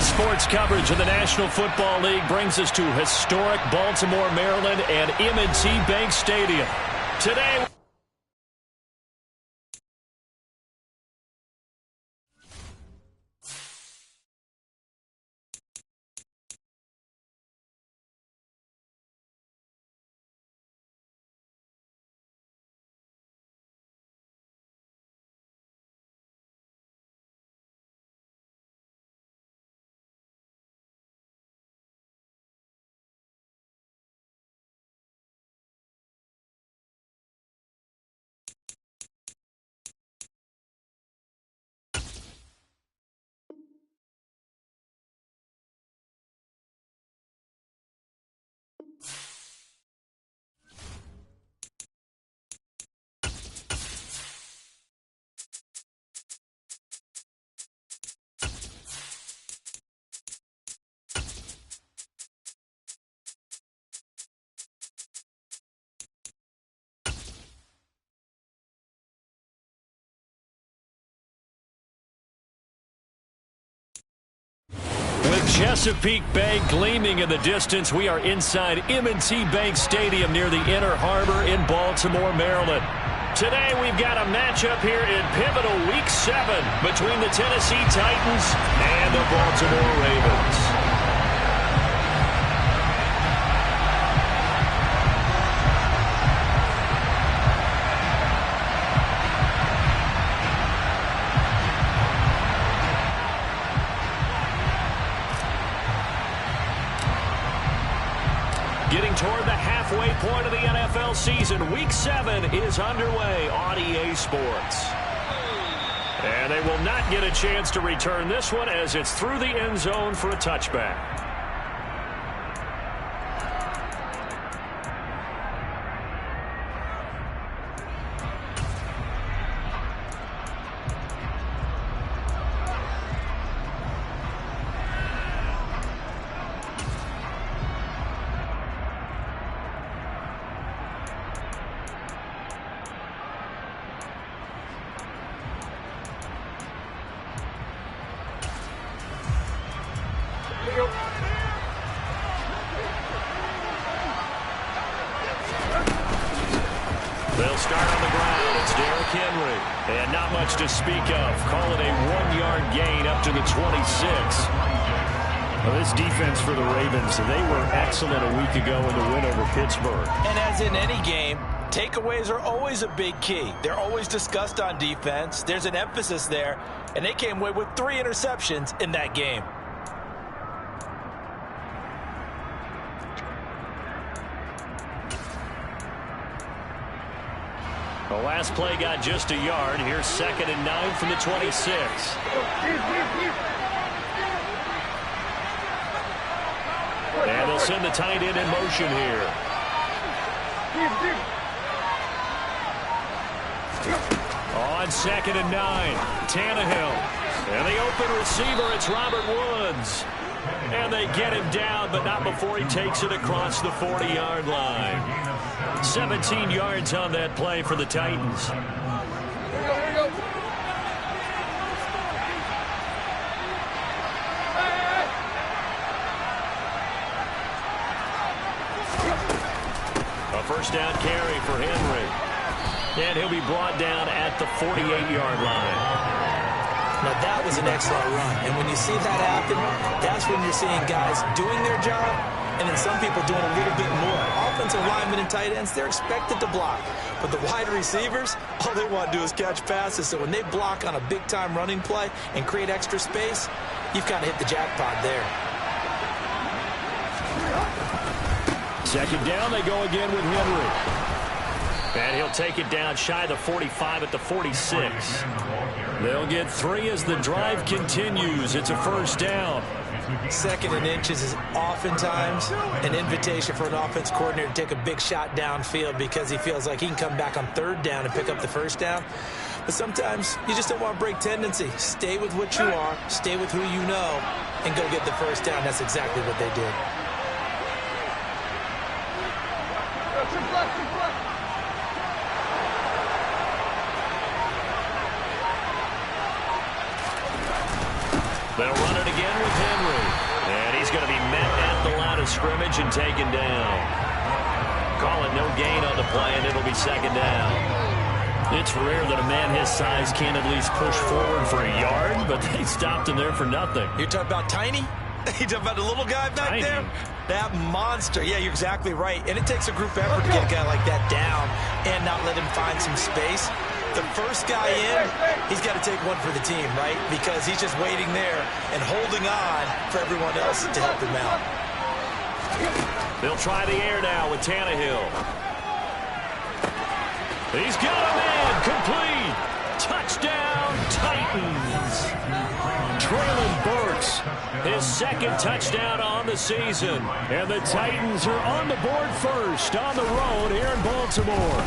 Sports coverage of the National Football League brings us to historic Baltimore, Maryland, and M&T Bank Stadium. Today, with Chesapeake Bay gleaming in the distance, we are inside M&T Bank Stadium near the Inner Harbor in Baltimore, Maryland. Today we've got a matchup here in pivotal Week 7 between the Tennessee Titans and the Baltimore Ravens. Getting toward the halfway point of the NFL season, Week 7 is underway on EA Sports. And they will not get a chance to return this one as it's through the end zone for a touchback. They'll start on the ground. It's Derrick Henry. And not much to speak of. Call it a 1-yard gain up to the 26. Well, this defense for the Ravens, they were excellent a week ago in the win over Pittsburgh. And as in any game, takeaways are always a big key. They're always discussed on defense. There's an emphasis there. And they came away with 3 interceptions in that game. The last play got just a yard. Here's 2nd and 9 from the 26. And they'll send the tight end in motion here. On 2nd and 9, Tannehill. And the open receiver, it's Robert Woods. And they get him down, but not before he takes it across the 40-yard line. 17 yards on that play for the Titans. Here we go. A first down carry for Henry. And he'll be brought down at the 48-yard line. Now, that was an excellent run. And when you see that happen, that's when you're seeing guys doing their job and then some people doing a little bit more. Offensive linemen and tight ends, they're expected to block. But the wide receivers, all they want to do is catch passes. So when they block on a big-time running play and create extra space, you've kind of hit the jackpot there. 2nd down, they go again with Henry. And he'll take it down shy of the 45 at the 46. They'll get 3 as the drive continues. It's a first down. 2nd and inches is oftentimes an invitation for an offense coordinator to take a big shot downfield because he feels like he can come back on 3rd down and pick up the first down. But sometimes you just don't want to break tendency. Stay with what you are, stay with who you know, and go get the first down. That's exactly what they did. They'll run it again with Henry. And he's going to be met at the line of scrimmage and taken down. Call it no gain on the play, and it'll be second down. It's rare that a man his size can't at least push forward for a yard, but they stopped him there for nothing. You're talking about tiny? You talking about the little guy back there? That monster. Yeah, you're exactly right. And it takes a group effort to get a guy like that down and not let him find some space. The first guy in, he's got to take one for the team, right? Because he's just waiting there and holding on for everyone else to help him out. They'll try the air now with Tannehill. He's got a man complete. Touchdown, Titans. Traylon Burks, his second touchdown on the season. And the Titans are on the board first on the road here in Baltimore.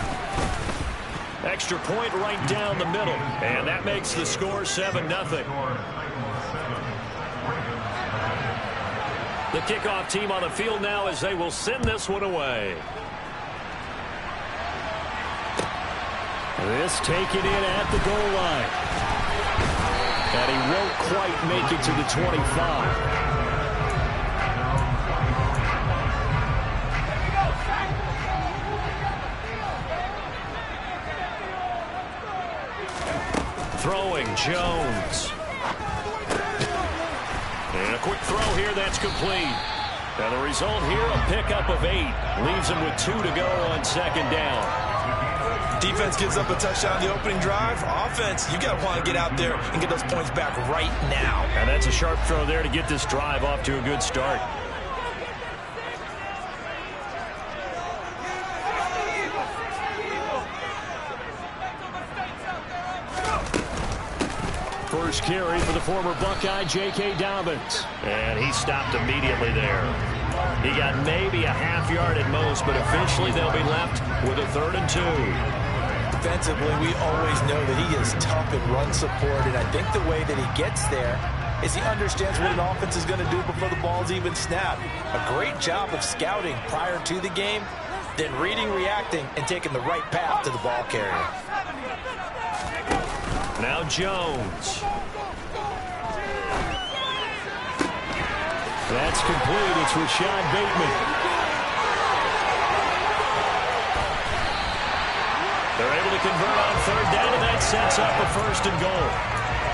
Extra point right down the middle. And that makes the score 7-0. The kickoff team on the field now as they will send this one away. This taken in at the goal line. And he won't quite make it to the 25. Throwing Jones. And a quick throw here that's complete. And the result here, a pickup of 8. Leaves him with 2 to go on second down. Defense gives up a touchdown the opening drive. Offense, you got to want to get out there and get those points back right now. And that's a sharp throw there to get this drive off to a good start. First carry for the former Buckeye, J.K. Dobbins. And he stopped immediately there. He got maybe a half yard at most, but eventually they'll be left with a 3rd and 2. Defensively, we always know that he is tough in run support, and I think the way that he gets there is he understands what an offense is going to do before the ball's even snapped. A great job of scouting prior to the game, then reading, reacting, and taking the right path to the ball carrier. Now Jones. That's complete. It's Rashad Bateman. They're able to convert on 3rd down, and that sets up a 1st and goal.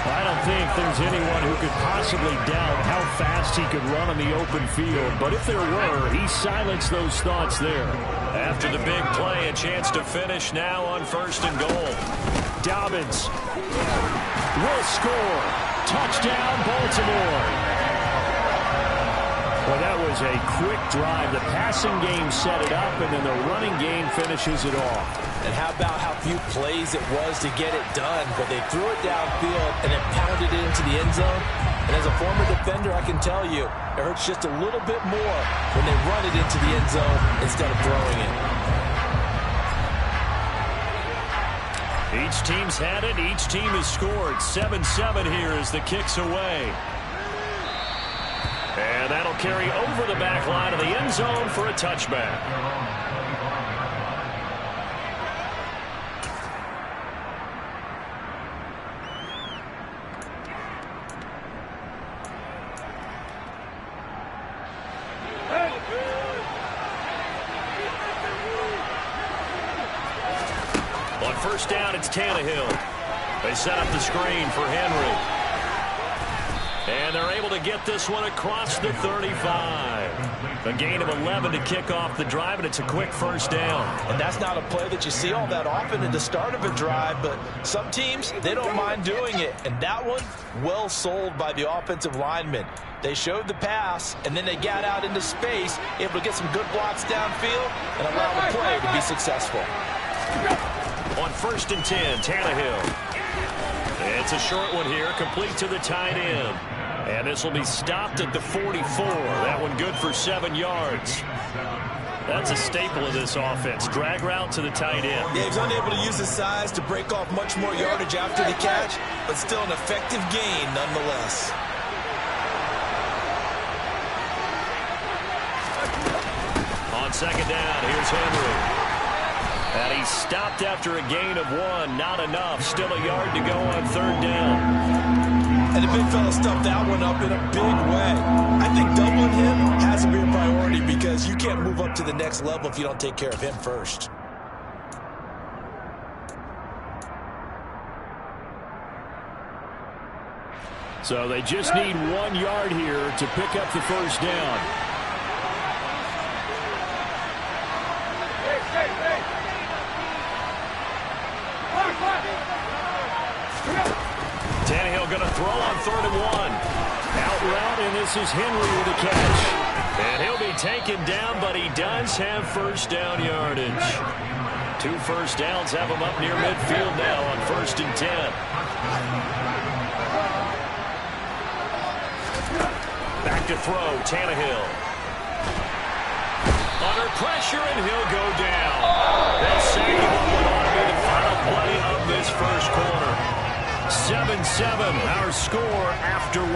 I don't think there's anyone who could possibly doubt how fast he could run on the open field. But if there were, he silenced those thoughts there. After the big play, a chance to finish now on 1st and goal. Dobbins will score. Touchdown, Baltimore. Well, that was a quick drive. The passing game set it up, and then the running game finishes it off. And how about how few plays it was to get it done, but they threw it downfield and then pounded it into the end zone. And as a former defender, I can tell you, it hurts just a little bit more when they run it into the end zone instead of throwing it. Each team's had it. Each team has scored. 7-7 here as the kick's away. And that'll carry over the back line of the end zone for a touchback. On 1st down, it's Tannehill. They set up the screen for Henry. And they're able to get this one across the 35. A gain of 11 to kick off the drive, and it's a quick 1st down. And that's not a play that you see all that often at the start of a drive, but some teams, they don't mind doing it. And that one, well sold by the offensive lineman. They showed the pass, and then they got out into space, able to get some good blocks downfield and allow the play to be successful. On 1st and 10, Tannehill. It's a short one here, complete to the tight end. And this will be stopped at the 44. That one good for 7 yards. That's a staple of this offense. Drag route to the tight end. Yeah, he's unable to use his size to break off much more yardage after the catch, but still an effective gain nonetheless. On 2nd down, here's Henry. And he stopped after a gain of 1. Not enough. Still a yard to go on 3rd down. And the big fella stuffed that one up in a big way. I think doubling him has to be a priority because you can't move up to the next level if you don't take care of him first. So they just need 1 yard here to pick up the first down. Tannehill going to throw on 3rd and 1. Out route, and this is Henry with a catch. And he'll be taken down, but he does have first down yardage. 2 first downs have him up near midfield now on 1st and 10. Back to throw, Tannehill. Under pressure, and he'll go down. They'll sack him on what ought to be the final play of this first quarter. 7-7, our score after 1.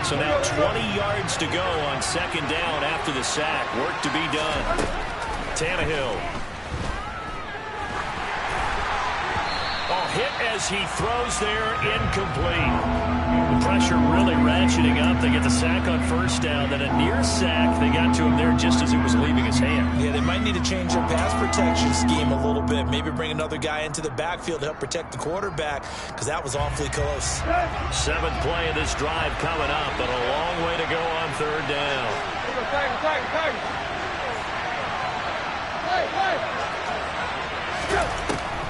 So now 20 yards to go on 2nd down after the sack. Work to be done. Tannehill. Oh, hit as he throws there, incomplete. The pressure really ratcheting up. They get the sack on 1st down, then a near sack. They got to him there just as it was leaving his hand. Yeah, they might need to change their pass protection scheme a little bit. Maybe bring another guy into the backfield to help protect the quarterback because that was awfully close. 7th play of this drive coming up, but a long way to go on 3rd down.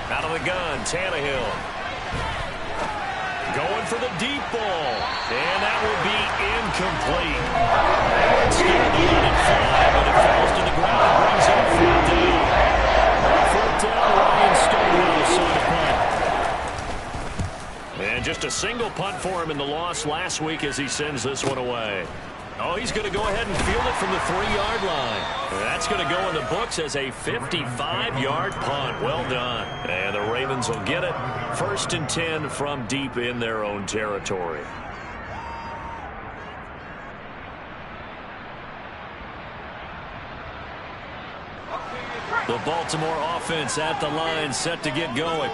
Out of the gun, Tannehill. Going for the deep ball. And that will be incomplete. It's scared to let it fly, but it falls to the ground and brings up 4th down. 4th down, Ryan Stonehouse on the punt. And just a single punt for him in the loss last week as he sends this one away. Oh, he's going to go ahead and field it from the 3-yard line. That's going to go in the books as a 55-yard punt. Well done. And the Ravens will get it. 1st and 10 from deep in their own territory. The Baltimore offense at the line, set to get going.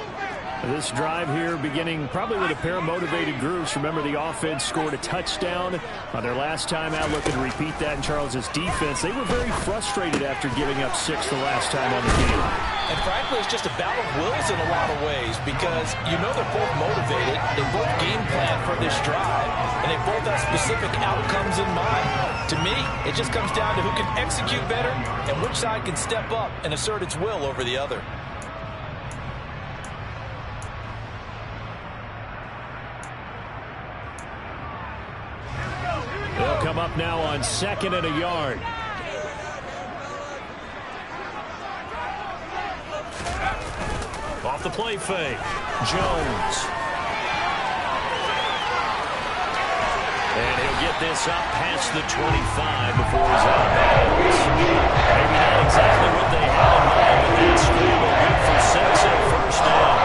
This drive here beginning probably with a pair of motivated groups. Remember, the offense scored a touchdown on their last time out. Looking to repeat that in Charles's defense. They were very frustrated after giving up 6 the last time on the field. And frankly, it's just a battle of wills in a lot of ways because you know they're both motivated. They both game plan for this drive, and they both have specific outcomes in mind. To me, it just comes down to who can execute better and which side can step up and assert its will over the other. They'll come up now on 2nd and a yard. Off the play fake, Jones. And he'll get this up past the 25 before he's out of bounds. Maybe not exactly what they had in mind, but that scramble good for 6 and 1st down.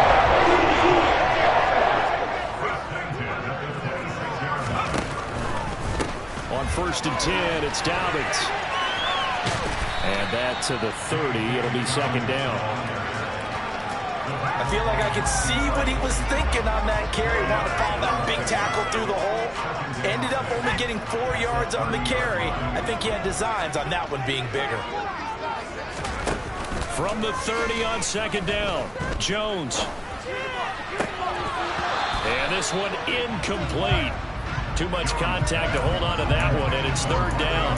On 1st and 10, it's Dobbins. And that to the 30. It'll be 2nd down. I feel like I could see what he was thinking on that carry. Wanted to follow that big tackle through the hole. Ended up only getting 4 yards on the carry. I think he had designs on that one being bigger. From the 30 on 2nd down, Jones. And this one incomplete. Too much contact to hold on to that one, and it's 3rd down.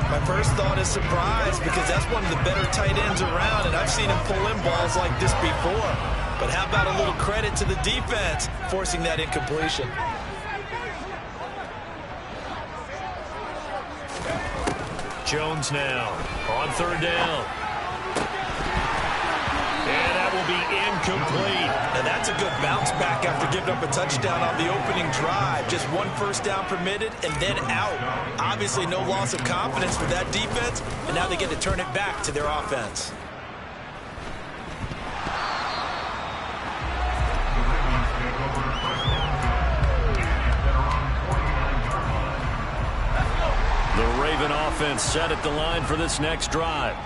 My first thought is surprise because that's one of the better tight ends around, and I've seen him pull in balls like this before. But how about a little credit to the defense forcing that incompletion? Jones now on 3rd down. And that will be incomplete. And that's a good bounce back after giving up a touchdown on the opening drive. Just 1 first down permitted and then out. Obviously no loss of confidence with that defense, and now they get to turn it back to their offense. The Raven offense set at the line for this next drive.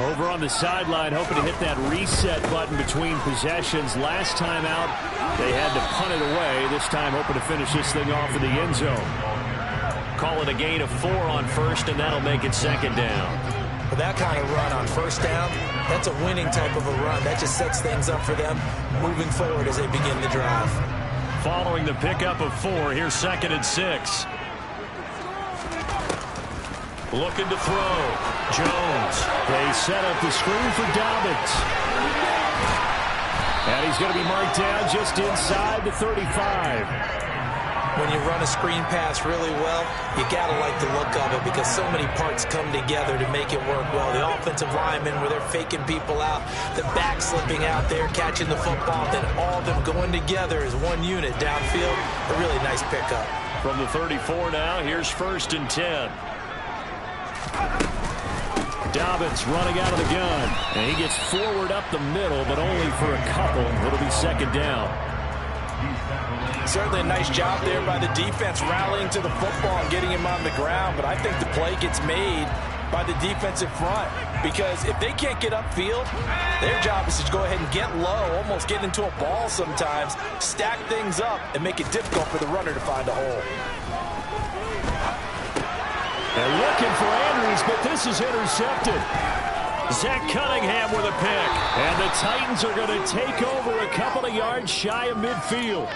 Over on the sideline, hoping to hit that reset button between possessions. Last time out, they had to punt it away. This time, hoping to finish this thing off in the end zone. Call it a gain of 4 on first, and that'll make it second down. With that kind of run on first down, that's a winning type of a run. That just sets things up for them moving forward as they begin the drive. Following the pickup of 4, here's 2nd and 6. Looking to throw. Jones. They set up the screen for Dobbins. And he's going to be marked down just inside the 35. When you run a screen pass really well, you got to like the look of it because so many parts come together to make it work well. The offensive linemen, where they're faking people out, the back slipping out there, catching the football, then all of them going together as one unit downfield. A really nice pickup. From the 34 now, here's 1st and 10. Dobbins running out of the gun. And he gets forward up the middle, but only for a couple. It'll be 2nd down. Certainly a nice job there by the defense rallying to the football and getting him on the ground. But I think the play gets made by the defensive front because if they can't get upfield, their job is to go ahead and get low, almost get into a ball sometimes, stack things up, and make it difficult for the runner to find a hole. They're looking for Andrews, but this is intercepted. Zach Cunningham with a pick. And the Titans are going to take over a couple of yards shy of midfield.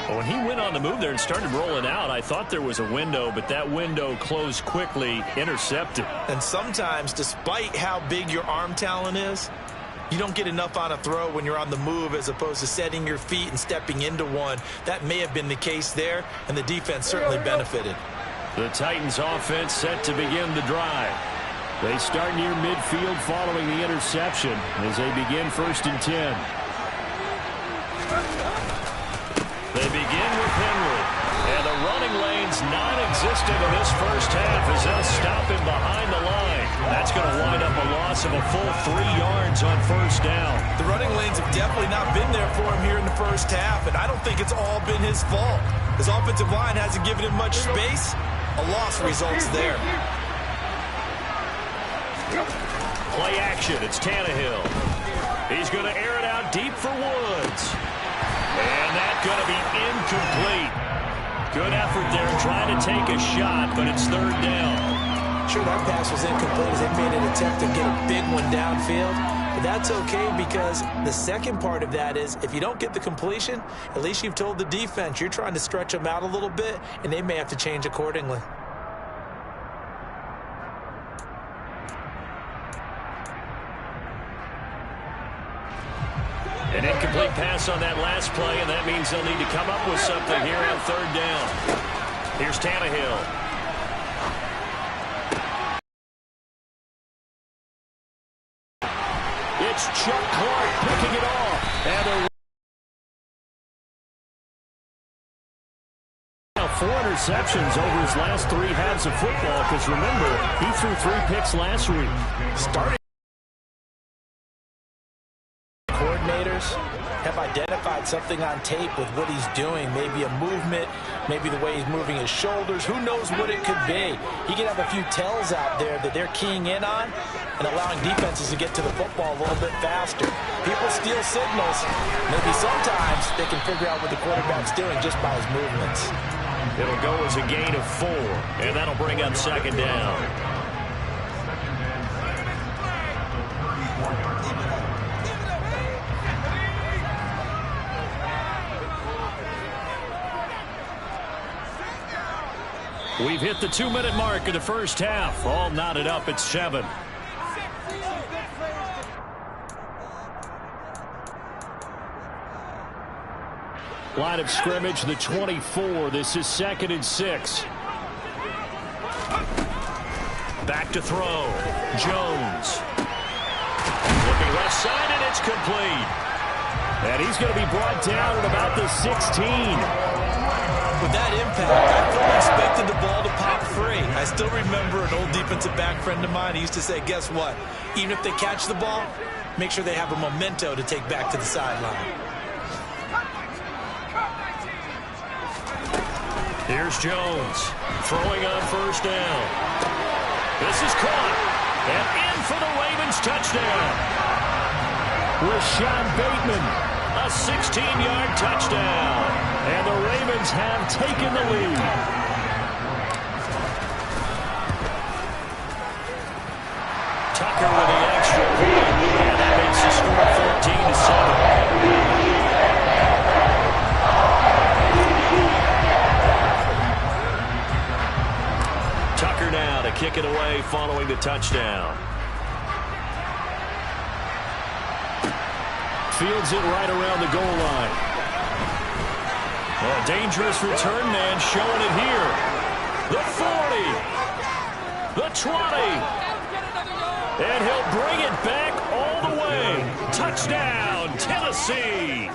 When he went on the move there and started rolling out, I thought there was a window, but that window closed quickly, intercepted. And sometimes, despite how big your arm talent is, you don't get enough on a throw when you're on the move as opposed to setting your feet and stepping into one. That may have been the case there, and the defense certainly benefited. The Titans offense set to begin the drive. They start near midfield following the interception as they begin 1st and 10. They begin with Henry. And the running lane's non-existent in this first half as they'll stop him behind the line. That's going to wind up a loss of a full 3 yards on 1st down. The running lanes have definitely not been there for him here in the first half, and I don't think it's all been his fault. His offensive line hasn't given him much space. A loss results there. Play action. It's Tannehill. He's going to air it out deep for Woods. And that's going to be incomplete. Good effort there trying to take a shot, but it's 3rd down. Sure, that pass was incomplete as they made an attempt to get a big one downfield. But that's okay because the second part of that is if you don't get the completion, at least you've told the defense you're trying to stretch them out a little bit, and they may have to change accordingly. An incomplete pass on that last play, and that means they'll need to come up with something here on 3rd down. Here's Tannehill. It's Chuck Clark picking it off. And 4 interceptions over his last 3 halves of football because, remember, he threw 3 picks last week. Starting coordinators have identified something on tape with what he's doing. Maybe a movement, maybe the way he's moving his shoulders. Who knows what it could be? He could have a few tells out there that they're keying in on and allowing defenses to get to the football a little bit faster. People steal signals. Maybe sometimes they can figure out what the quarterback's doing just by his movements. It'll go as a gain of 4, and that'll bring up 2nd down. We've hit the 2-minute mark of the first half. All knotted up at 7. Line of scrimmage, the 24. This is 2nd and 6. Back to throw. Jones. Looking left side, and it's complete. And he's going to be brought down at about the 16. With that impact, I fully expected the ball to pop free. I still remember an old defensive back friend of mine. He used to say, guess what? Even if they catch the ball, make sure they have a memento to take back to the sideline. Here's Jones throwing on first down. This is caught. And in for the Ravens touchdown. Rashad Bateman, A 16-yard touchdown. and the Ravens have taken the lead. Tucker with the extra point, and that makes the score 14-7. Tucker now to kick it away following the touchdown. Fields it right around the goal line. A dangerous return man showing it here. The 40. The 20. And he'll bring it back all the way. Touchdown, Tennessee.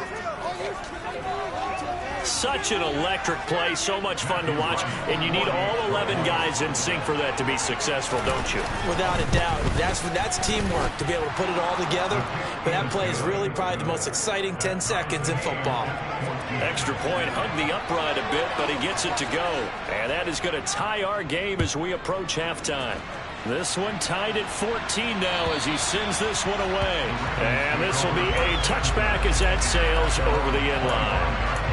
Such an electric play, so much fun to watch, and you need all 11 guys in sync for that to be successful, don't you? Without a doubt. That's teamwork to be able to put it all together. But that play is really probably the most exciting 10 seconds in football. Extra point, hug the upright a bit, but he gets it to go. And that is going to tie our game as we approach halftime. This one tied at 14 now as he sends this one away. And this will be a touchback as that sails over the end line.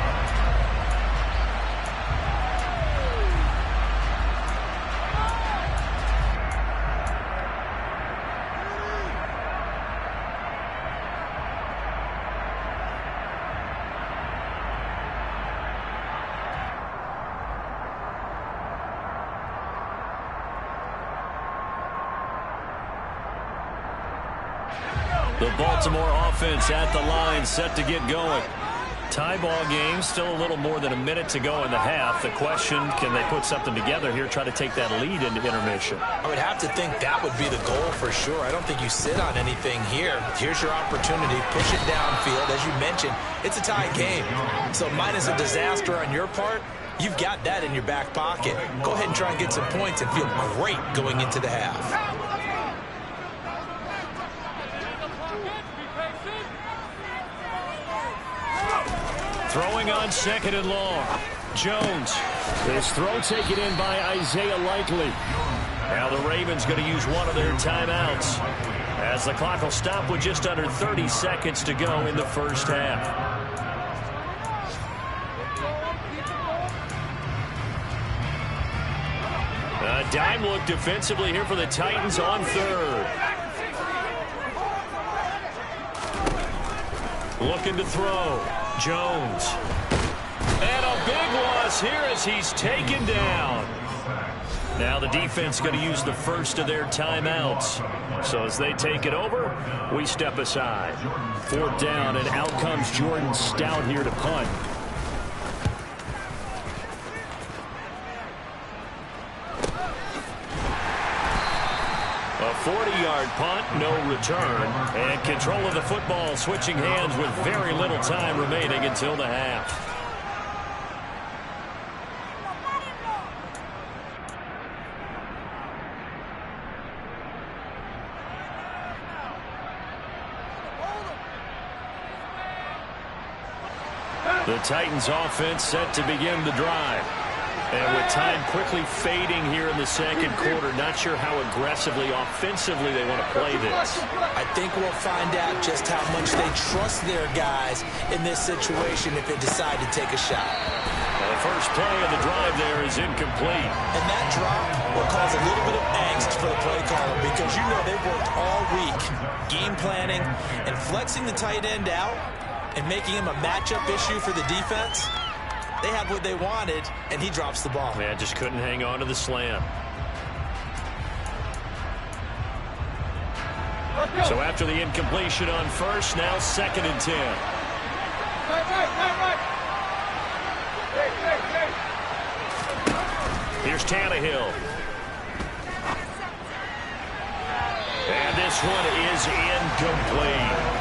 The Baltimore offense at the line, set to get going. Tie ball game, still a little more than a minute to go in the half. The question, can they put something together here, try to take that lead into intermission? I would have to think that would be the goal for sure. I don't think you sit on anything here. Here's your opportunity. Push it downfield. As you mentioned, it's a tie game. So minus a disaster on your part, you've got that in your back pocket. Go ahead and try and get some points and feel great going into the half. Throwing on second and long. Jones. This throw taken in by Isaiah Likely. Now the Ravens going to use one of their timeouts as the clock will stop with just under 30 seconds to go in the first half. A dime look defensively here for the Titans on third. Looking to throw. Jones. And a big loss here as he's taken down. Now the defense going to use the first of their timeouts. So as they take it over, we step aside. Fourth down, and out comes Jordan Stout here to punt. A 40-yard punt, no return. And control of the football switching hands with very little time remaining until the half. The Titans offense set to begin the drive. And with time quickly fading here in the second quarter, not sure how aggressively, offensively they want to play this. I think we'll find out just how much they trust their guys in this situation if they decide to take a shot. Well, the first play of the drive there is incomplete. And that drop will cause a little bit of angst for the play caller because you know they've worked all week game planning and flexing the tight end out and making him a matchup issue for the defense. They have what they wanted, and he drops the ball. Man, just couldn't hang on to the slam. So after the incompletion on first, now second and 10. Here's Tannehill. And this one is incomplete.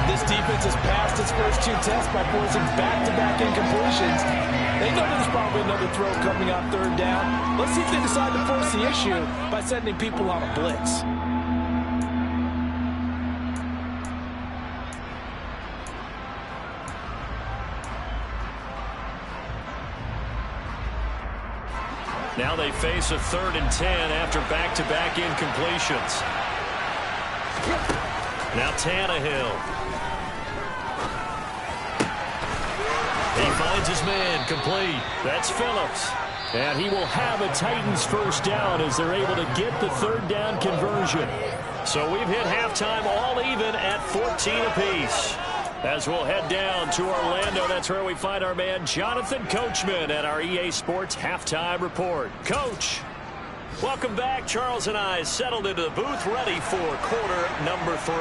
This defense has passed its first two tests by forcing back-to-back incompletions. They know there's probably another throw coming on third down. Let's see if they decide to force the issue by sending people on a blitz. Now they face a 3rd and 10 after back-to-back incompletions. Now Tannehill. He finds his man, complete. That's Phillips. And he will have a Titans first down as they're able to get the 3rd down conversion. So we've hit halftime all even at 14 apiece. As we'll head down to Orlando, that's where we find our man Jonathan Coachman at our EA Sports Halftime Report. Coach, welcome back. Charles and I settled into the booth ready for quarter number 3.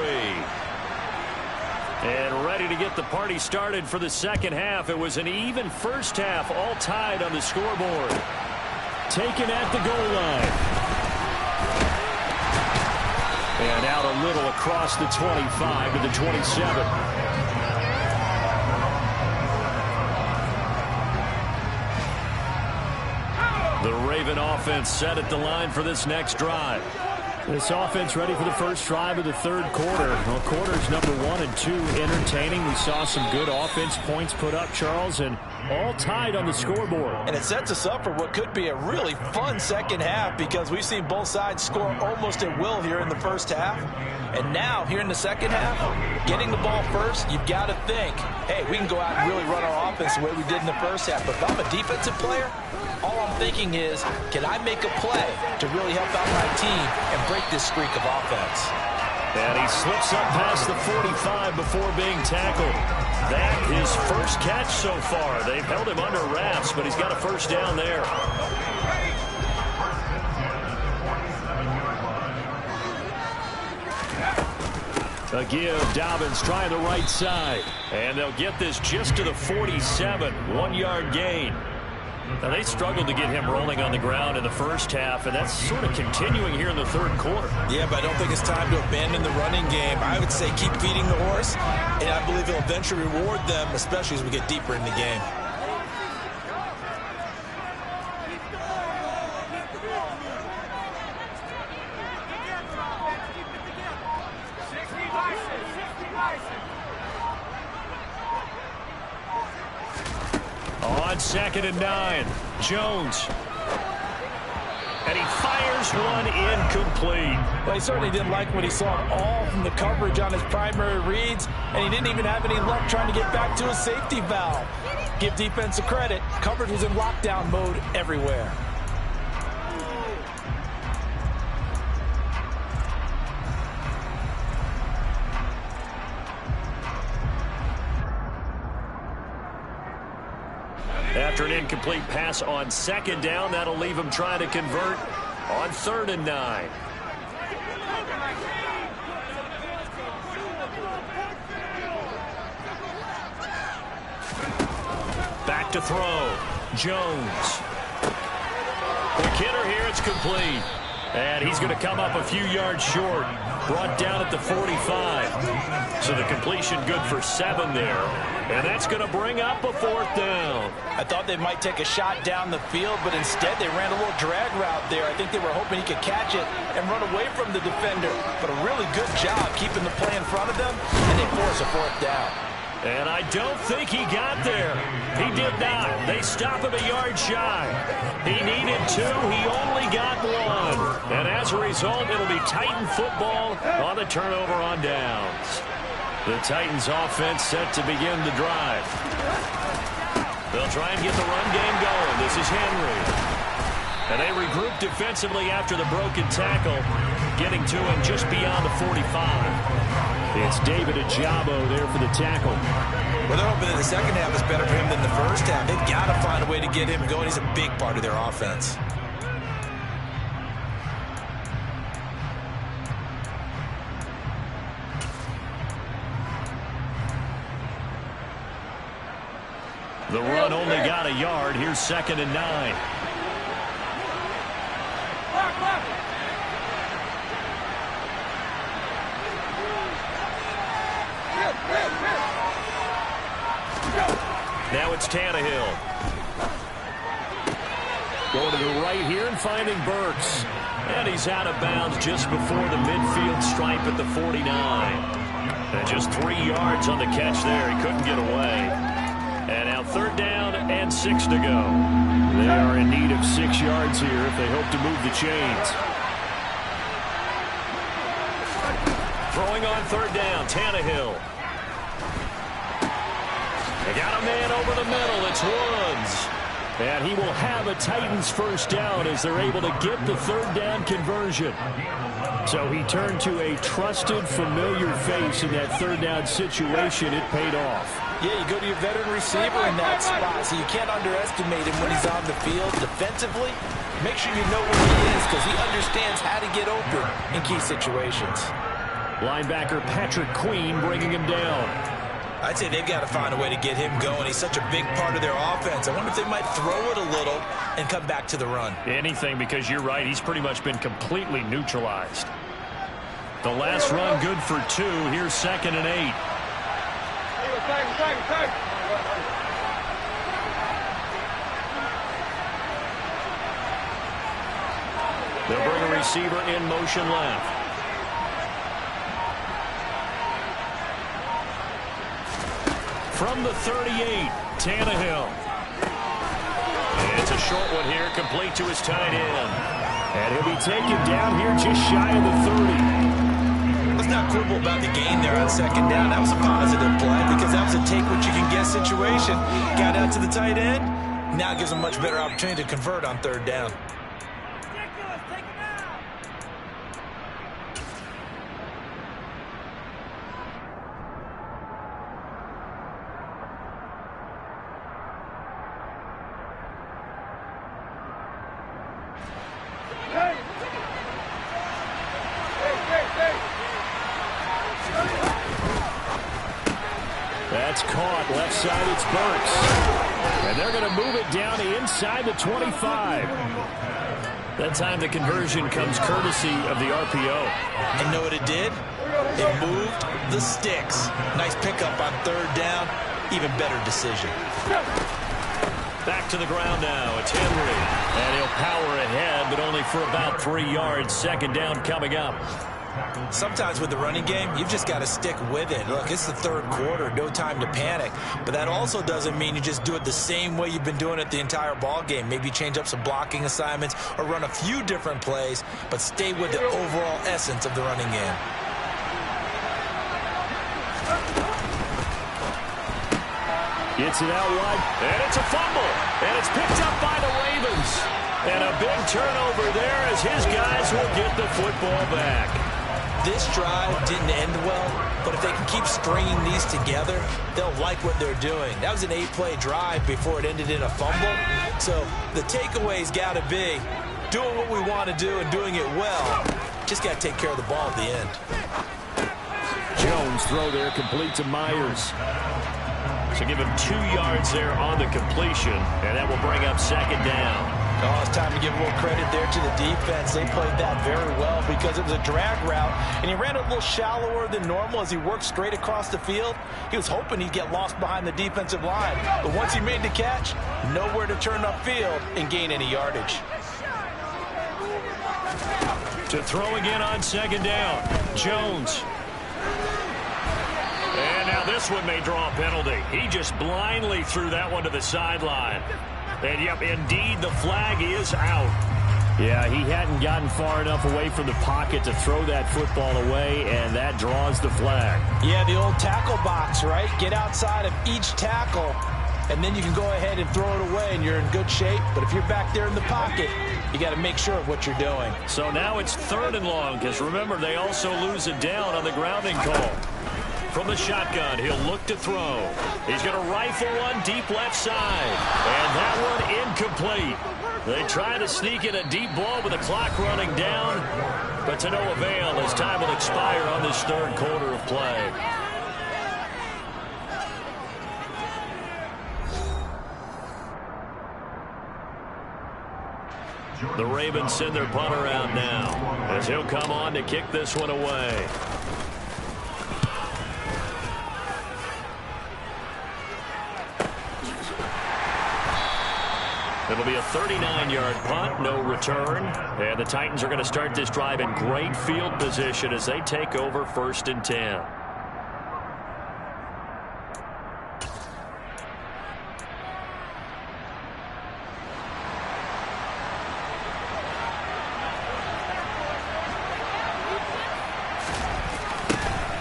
And ready to get the party started for the second half. It was an even first half, all tied on the scoreboard. Taken at the goal line. And out a little across the 25 to the 27. The Raven offense set at the line for this next drive. This offense ready for the first drive of the 3rd quarter. Well, quarters number 1 and 2 entertaining. We saw some good offense points put up, Charles, and all tied on the scoreboard. And it sets us up for what could be a really fun second half because we've seen both sides score almost at will here in the first half. And now, here in the second half, getting the ball first, you've got to think, hey, we can go out and really run our offense the way we did in the first half. But if I'm a defensive player, all I'm thinking is, can I make a play to really help out my team and break this streak of offense? And he slips up past the 45 before being tackled. That his first catch so far. They've held him under wraps, but he's got a first down there. A give, Dobbins trying the right side. And they'll get this just to the 47, 1-yard gain. Now, they struggled to get him rolling on the ground in the first half, and that's sort of continuing here in the 3rd quarter. Yeah, but I don't think it's time to abandon the running game. I would say keep feeding the horse, and I believe it'll eventually reward them, especially as we get deeper in the game. On 2nd and 9, Jones. And he fires one incomplete. Well, he certainly didn't like what he saw at all from the coverage on his primary reads, and he didn't even have any luck trying to get back to his safety valve. Give defense a credit. Coverage was in lockdown mode everywhere. After an incomplete pass on 2nd down, that'll leave him trying to convert on 3rd and 9. Back to throw. Jones. The kidder here, it's complete. And he's going to come up a few yards short. Brought down at the 45. So the completion good for 7 there. And that's going to bring up a 4th down. I thought they might take a shot down the field, but instead they ran a little drag route there. I think they were hoping he could catch it and run away from the defender. But a really good job keeping the play in front of them, and they force a 4th down. And I don't think he got there. He did not. They stop him a yard shy. He needed 2. He only got 1. And as a result, it'll be Titan football on the turnover on downs. The Titans offense set to begin the drive. They'll try and get the run game going. This is Henry. And they regroup defensively after the broken tackle, getting to him just beyond the 45. It's David Ajabo there for the tackle. Well, they're hoping that the second half is better for him than the first half. They've got to find a way to get him going. He's a big part of their offense. The run only got a yard. Here's 2nd and 9. Now it's Tannehill. Going to the right here and finding Burks. And he's out of bounds just before the midfield stripe at the 49. And just 3 yards on the catch there. He couldn't get away. And now 3rd down and 6 to go. They are in need of 6 yards here if they hope to move the chains. Throwing on 3rd down, Tannehill. They got a man over the middle. It's Woods. And he will have a Titans 1st down as they're able to get the 3rd down conversion. So he turned to a trusted, familiar face in that 3rd down situation. It paid off. Yeah, you go to your veteran receiver in that spot, so you can't underestimate him when he's on the field defensively. Make sure you know where he is because he understands how to get open in key situations. Linebacker Patrick Queen bringing him down. I'd say they've got to find a way to get him going. He's such a big part of their offense. I wonder if they might throw it a little and come back to the run. Anything, because you're right. He's pretty much been completely neutralized. The last run good for 2. Here's 2nd and 8. They'll bring a receiver in motion left. From the 38, Tannehill. And it's a short one here, complete to his tight end. And he'll be taken down here just shy of the 30. Let's not quibble about the gain there on 2nd down. That was a positive play because that was a take-what-you-can-get situation. Got out to the tight end. Now gives him a much better opportunity to convert on 3rd down. That's caught. Left side, it's Burks. And they're going to move it down to inside the 25. That time the conversion comes courtesy of the RPO. And know what it did? It moved the sticks. Nice pickup on 3rd down. Even better decision. Back to the ground now. It's Henry. And he'll power ahead, but only for about 3 yards. 2nd down coming up. Sometimes with the running game, you've just got to stick with it. Look, it's the 3rd quarter, no time to panic. But that also doesn't mean you just do it the same way you've been doing it the entire ball game. Maybe change up some blocking assignments or run a few different plays, but stay with the overall essence of the running game. Gets it out wide. And it's a fumble. And it's picked up by the Ravens. And a big turnover there as his guys will get the football back. This drive didn't end well, but if they can keep stringing these together, they'll like what they're doing. That was an 8-play drive before it ended in a fumble. So the takeaway's got to be doing what we want to do and doing it well. Just got to take care of the ball at the end. Jones throw there complete to Myers. So give him 2 yards there on the completion, and that will bring up 2nd down. Oh, it's time to give a little credit there to the defense. They played that very well because it was a drag route, and he ran a little shallower than normal as he worked straight across the field. He was hoping he'd get lost behind the defensive line, but once he made the catch, nowhere to turn upfield and gain any yardage. To throw again on 2nd down, Jones. And now this one may draw a penalty. He just blindly threw that one to the sideline. And, yep, indeed, the flag is out. Yeah, he hadn't gotten far enough away from the pocket to throw that football away, and that draws the flag. Yeah, the old tackle box, right? Get outside of each tackle, and then you can go ahead and throw it away, and you're in good shape. But if you're back there in the pocket, you got to make sure of what you're doing. So now it's 3rd and long, because remember, they also lose it down on the grounding call. From the shotgun, he'll look to throw. He's going to rifle one deep left side. And that one incomplete. They try to sneak in a deep ball with the clock running down, but to no avail as time will expire on this 3rd quarter of play. The Ravens send their punter out now as he'll come on to kick this one away. It'll be a 39-yard punt, no return. And the Titans are going to start this drive in great field position as they take over 1st and 10.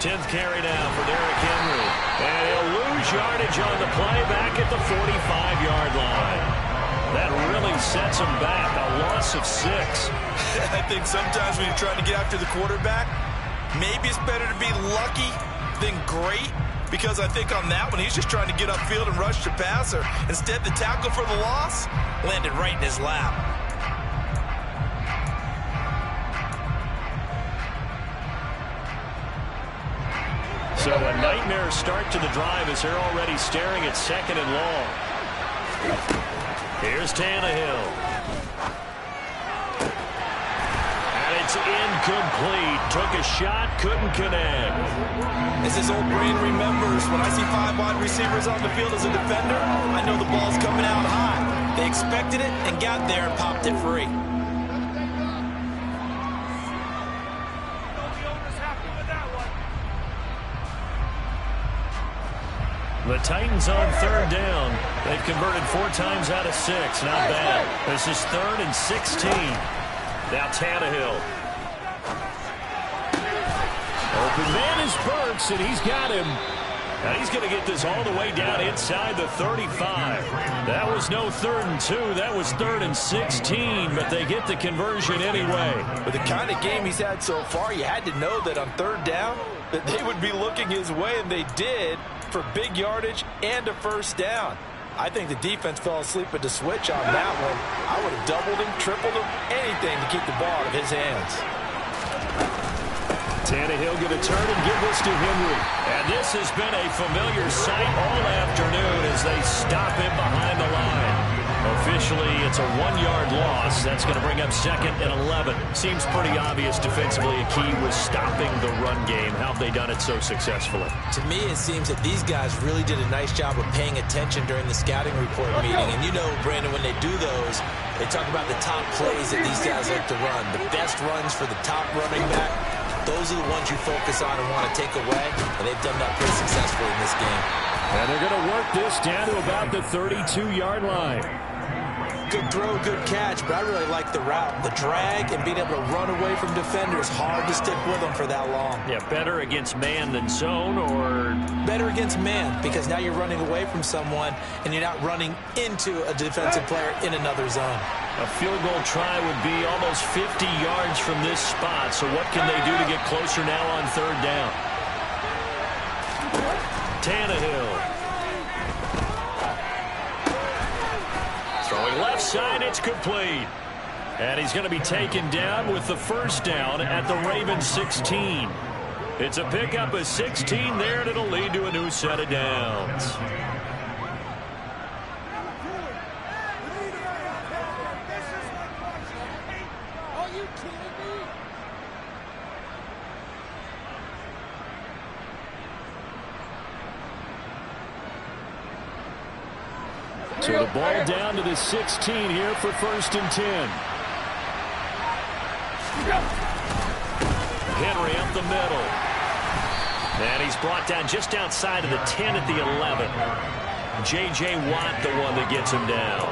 10th carry now for Derrick Henry. And he'll lose yardage on the play back at the 45-yard line. That really sets him back, a loss of 6. I think sometimes when you're trying to get after the quarterback, maybe it's better to be lucky than great, because I think on that one, he's just trying to get upfield and rush the passer. Instead, the tackle for the loss landed right in his lap. So a nightmare start to the drive as they're already staring at 2nd and long. Here's Tannehill. And it's incomplete. Took a shot, couldn't connect. As his old brain remembers, when I see 5 wide receivers on the field as a defender, I know the ball's coming out high. They expected it and got there and popped it free. The Titans on 3rd down. They've converted 4 times out of 6. Not bad. This is 3rd and 16. Now Tannehill. Open man is Burks, and he's got him. Now he's going to get this all the way down inside the 35. That was no 3rd and 2. That was 3rd and 16, but they get the conversion anyway. With the kind of game he's had so far, you had to know that on 3rd down that they would be looking his way, and they did, for big yardage and a 1st down. I think the defense fell asleep at the switch on that one. I would have doubled him, tripled him, anything to keep the ball out of his hands. Tannehill going to turn and give this to Henry. And this has been a familiar sight all afternoon as they stop him behind the line. Officially, it's a 1-yard loss. That's going to bring up 2nd and 11. Seems pretty obvious defensively a key was stopping the run game. How have they done it so successfully? To me, it seems that these guys really did a nice job of paying attention during the scouting report meeting. And you know, Brandon, when they do those, they talk about the top plays that these guys like to run. The best runs for the top running back. Those are the ones you focus on and want to take away, and they've done that pretty successfully in this game. And they're going to work this down to about the 32-yard line. Good throw, good catch, but I really like the route. The drag and being able to run away from defenders, hard to stick with them for that long. Yeah, better against man than zone, or? Better against man, because now you're running away from someone, and you're not running into a defensive player in another zone. A field goal try would be almost 50 yards from this spot, so what can they do to get closer now on 3rd down? Tannehill. Throwing left side, it's complete. And he's going to be taken down with the 1st down at the Ravens 16. It's a pickup of 16 there, and it'll lead to a new set of downs. So the ball down to the 16 here for 1st and 10. Henry up the middle. And he's brought down just outside of the 10 at the 11. J.J. Watt, the one that gets him down.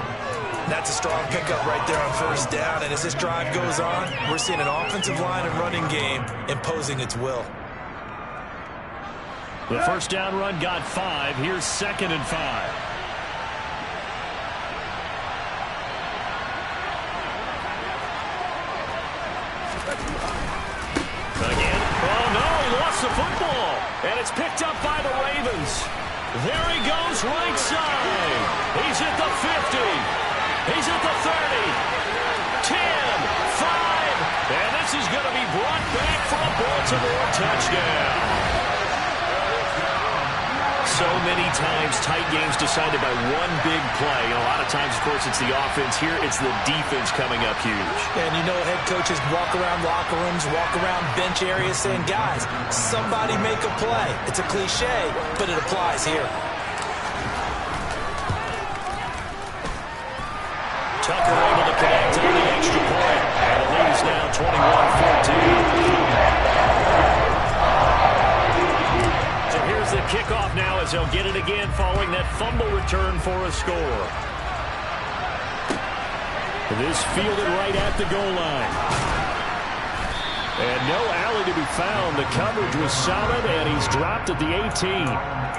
That's a strong pickup right there on 1st down. And as this drive goes on, we're seeing an offensive line and running game imposing its will. The 1st down run got 5. Here's 2nd and 5. Again. Oh, no, he lost the football. And it's picked up by the Ravens. There he goes, right side. He's at the 50. He's at the 30. 10, 5. And this is going to be brought back for a Baltimore touchdown. So many times tight games decided by one big play. And a lot of times, of course, it's the offense. Here, it's the defense coming up huge. And you know, head coaches walk around locker rooms, walk around bench areas saying, guys, somebody make a play. It's a cliche, but it applies here. Tucker able to connect on the extra point. And the lead is now 21-14. So here's the kickoff now as they'll get it again following that fumble return for a score. This fielded right at the goal line. And no alley to be found. The coverage was solid, and he's dropped at the 18.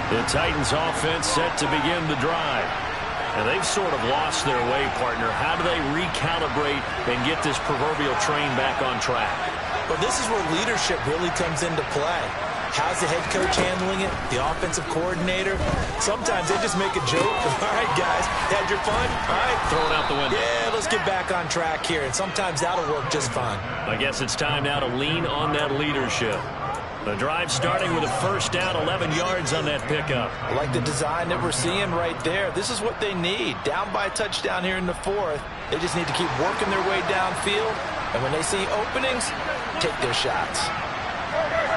The Titans offense set to begin the drive. And they've sort of lost their way, partner. How do they recalibrate and get this proverbial train back on track? Well, this is where leadership really comes into play. How's the head coach handling it? The offensive coordinator? Sometimes they just make a joke. All right, guys, had your fun? All right. Throw it out the window. Yeah, let's get back on track here. And sometimes that'll work just fine. I guess it's time now to lean on that leadership. The drive starting with a first down, 11 yards on that pickup. I like the design that we're seeing right there. This is what they need. Down by a touchdown here in the fourth. They just need to keep working their way downfield. And when they see openings, take their shots.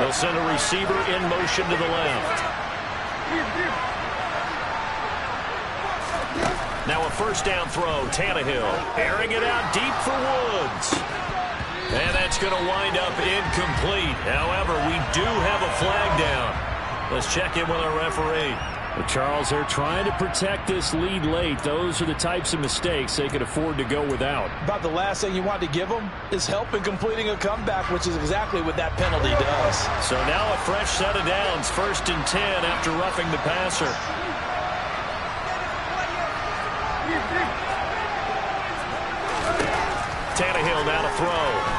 They'll send a receiver in motion to the left. Now a first down throw. Tannehill airing it out deep for Woods. And that's going to wind up incomplete. However, we do have a flag down. Let's check in with our referee. Well, Charles, they're trying to protect this lead late. Those are the types of mistakes they could afford to go without. About the last thing you want to give them is help in completing a comeback, which is exactly what that penalty does. So now a fresh set of downs. 1st and 10 after roughing the passer. Tannehill now to throw.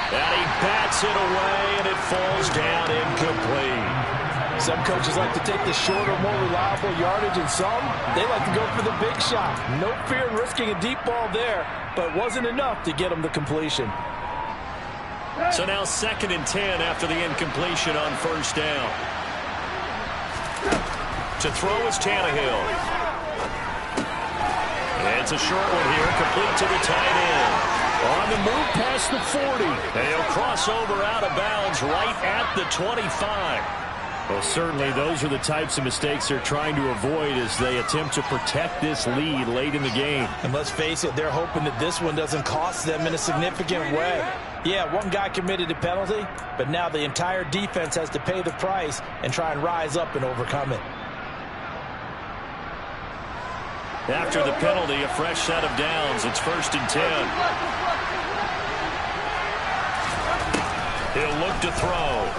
And he bats it away, and it falls down incomplete. Some coaches like to take the shorter, more reliable yardage, and some, they like to go for the big shot. No fear in risking a deep ball there, but it wasn't enough to get them the completion. So now 2nd and 10 after the incompletion on first down. To throw is Tannehill. And it's a short one here, complete to the tight end. On the move past the 40. And he'll cross over out of bounds right at the 25. Well, certainly those are the types of mistakes they're trying to avoid as they attempt to protect this lead late in the game. And let's face it, they're hoping that this one doesn't cost them in a significant way. Yeah, one guy committed a penalty, but now the entire defense has to pay the price and try and rise up and overcome it. After the penalty, a fresh set of downs. It's 1st and 10. He'll look to throw.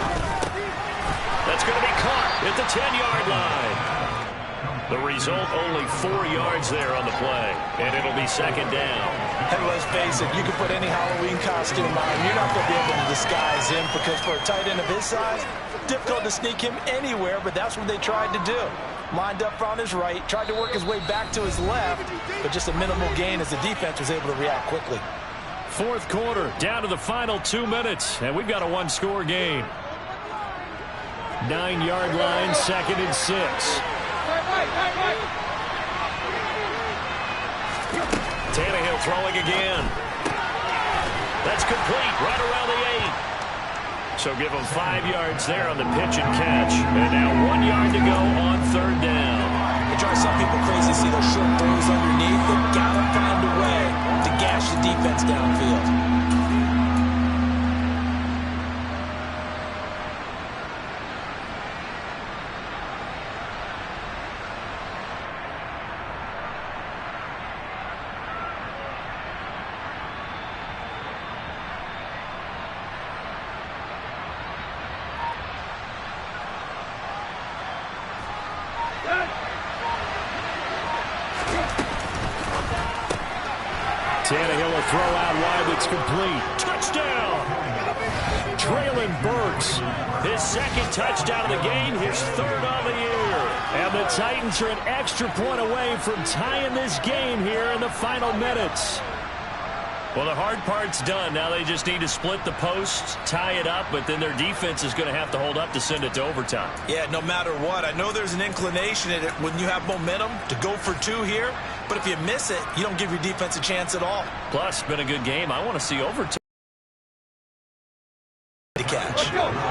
That's going to be caught at the 10-yard line. The result, only 4 yards there on the play, and it'll be 2nd down. And let's face it, you can put any Halloween costume on. You're not going to be able to disguise him because for a tight end of his size, difficult to sneak him anywhere, but that's what they tried to do. Lined up on his right, tried to work his way back to his left, but just a minimal gain as the defense was able to react quickly. 4th quarter, down to the final 2 minutes, and we've got a one-score game. 9-yard line, 2nd and 6. Tannehill throwing again. That's complete, right around the 8. So give them 5 yards there on the pitch and catch. And now 1 yard to go on 3rd down. It drives some people crazy to see those short throws underneath. They've got to find a way to gash the defense downfield. Tannehill will throw out wide. It's complete. Touchdown! Traylon Burks. His 2nd touchdown of the game, his 3rd on the year. And the Titans are an extra point away from tying this game here in the final minutes. Well, the hard part's done. Now they just need to split the posts, tie it up, but then their defense is going to have to hold up to send it to overtime. Yeah, no matter what. I know there's an inclination in it when you have momentum to go for 2 here, but if you miss it, you don't give your defense a chance at all. Plus, it's been a good game. I want to see overtime To catch.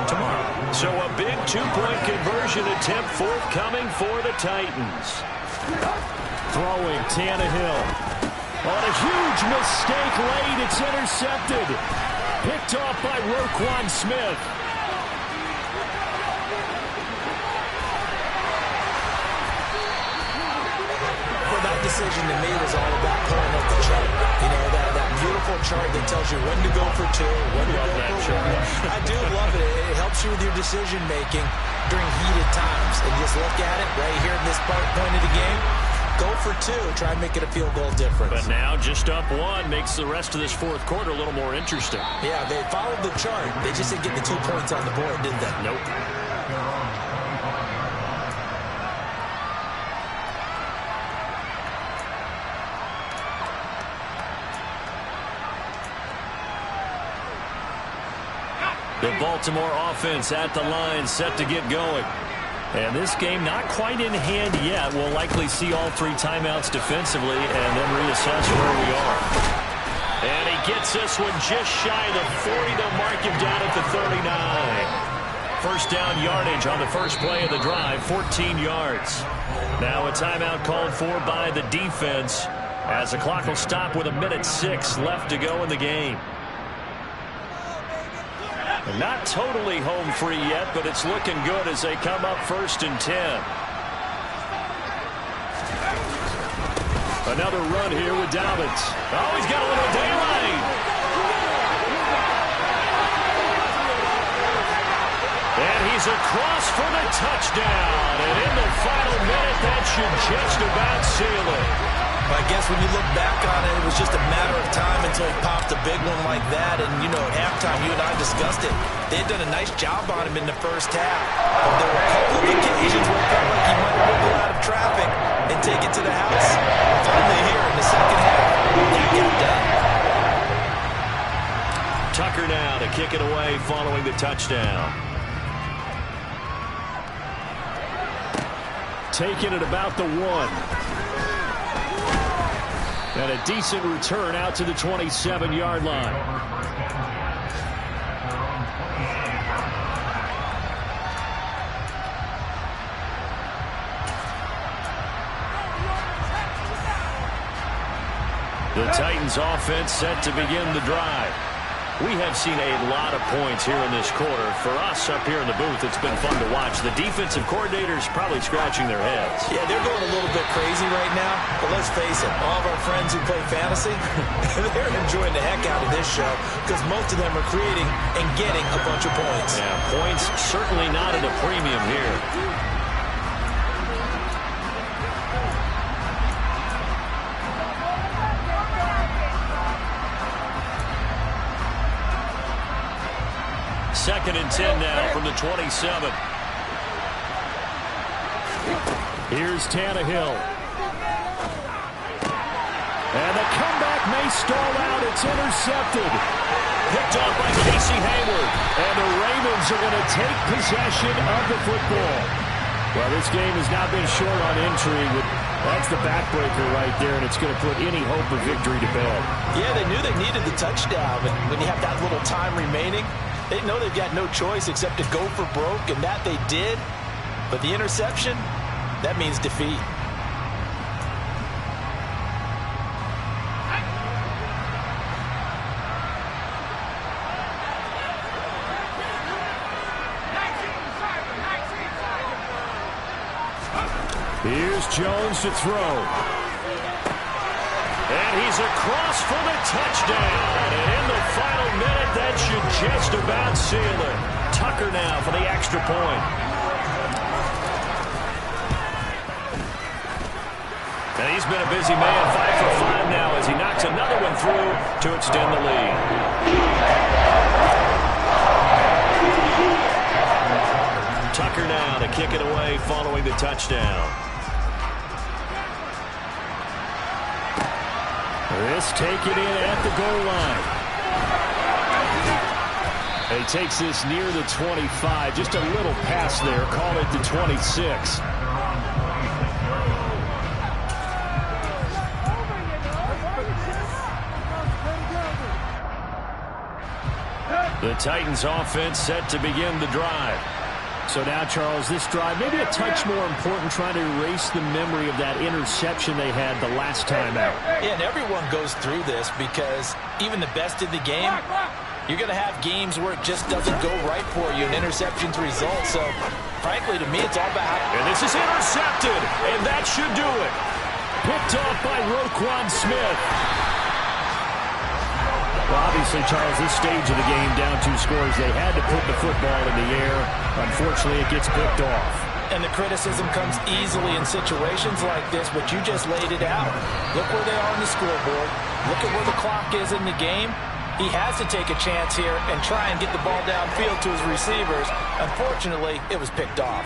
tomorrow. So a big two-point conversion attempt forthcoming for the Titans. Throwing Tannehill. On a huge mistake late, it's intercepted. Picked off by Roquan Smith. Well, that decision to me was all about pulling up the chart. You know, that beautiful chart that tells you when to go for two, when to go for one. I do love it. It helps you with your decision-making during heated times. And just look at it right here in this point of the game. Go for two. Try and make it a field goal difference. But now just up one makes the rest of this fourth quarter a little more interesting. Yeah, they followed the chart. They just didn't get the 2 points on the board, did they? Nope. The Baltimore offense at the line, set to get going. And this game not quite in hand yet. We'll likely see all 3 timeouts defensively and then reassess where we are. And he gets this one just shy of the 40. They'll mark him down at the 39. First down yardage on the first play of the drive, 14 yards. Now a timeout called for by the defense as the clock will stop with 1:06 left to go in the game. Not totally home free yet, but it's looking good as they come up 1st and 10. Another run here with Dobbins. Oh, he's got a little daylight. And he's across for the touchdown. And in the final minute, that should just about seal it. I guess when you look back on it, it was just a matter of time until he popped a big one like that. And, you know, at halftime, you and I discussed it. They had done a nice job on him in the first half. But there were a couple of occasions where it felt like he might wiggle out of traffic and take it to the house. Finally here in the second half, that got done. Tucker now to kick it away following the touchdown. Taking it about the 1. And a decent return out to the 27-yard line. The Titans offense set to begin the drive. We have seen a lot of points here in this quarter. For us up here in the booth, it's been fun to watch. The defensive coordinators probably scratching their heads. Yeah, they're going a little bit crazy right now. But let's face it, all of our friends who play fantasy, they're enjoying the heck out of this show because most of them are creating and getting a bunch of points. Yeah, points certainly not at a premium here. Second and 10 now from the 27. Here's Tannehill. And the comeback may stall out. It's intercepted. Picked off by Casey Hayward. And the Ravens are going to take possession of the football. Well, this game has not been short on intrigue. That's the backbreaker right there, and it's going to put any hope of victory to bed. Yeah, they knew they needed the touchdown. And when you have that little time remaining, they know they've got no choice except to go for broke, and that they did. But the interception, that means defeat. Here's Jones to throw. And he's across for the touchdown. And in the final minute, that should just about seal it. Tucker now for the extra point. And he's been a busy man, 5 for 5 now as he knocks another one through to extend the lead. Tucker now to kick it away following the touchdown. This take it in at the goal line. He takes this near the 25. Just a little pass there. Call it the 26. The Titans offense set to begin the drive. So now, Charles, this drive maybe a touch more important, trying to erase the memory of that interception they had the last time out. Yeah, and everyone goes through this because even the best in the game, you're going to have games where it just doesn't go right for you, and interceptions result. So, frankly, to me, it's all about how... And this is intercepted, and that should do it. Picked off by Roquan Smith. Well, obviously, Charles, this stage of the game, down 2 scores, they had to put the football in the air. Unfortunately, it gets picked off. And the criticism comes easily in situations like this, but you just laid it out. Look where they are on the scoreboard. Look at where the clock is in the game. He has to take a chance here and try and get the ball downfield to his receivers. Unfortunately, it was picked off.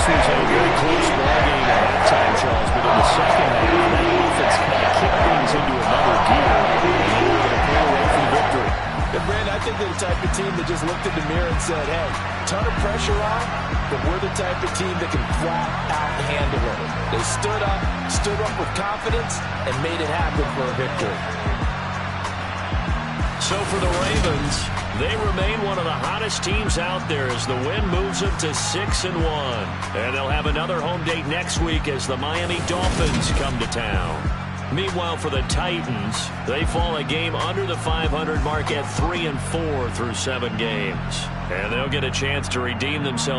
This was a very close ball game at halftime, Charles, but in the second half, that offense kind of kicked things into another gear, and they were able to pull away for the victory. And Brandon, I think they're the type of team that just looked in the mirror and said, hey, ton of pressure on, but we're the type of team that can flat out handle it. They stood up with confidence, and made it happen for a victory. So for the Ravens, they remain one of the hottest teams out there as the win moves them to 6-1. And they'll have another home date next week as the Miami Dolphins come to town. Meanwhile, for the Titans, they fall a game under the 500 mark at 3-4 through 7 games. And they'll get a chance to redeem themselves.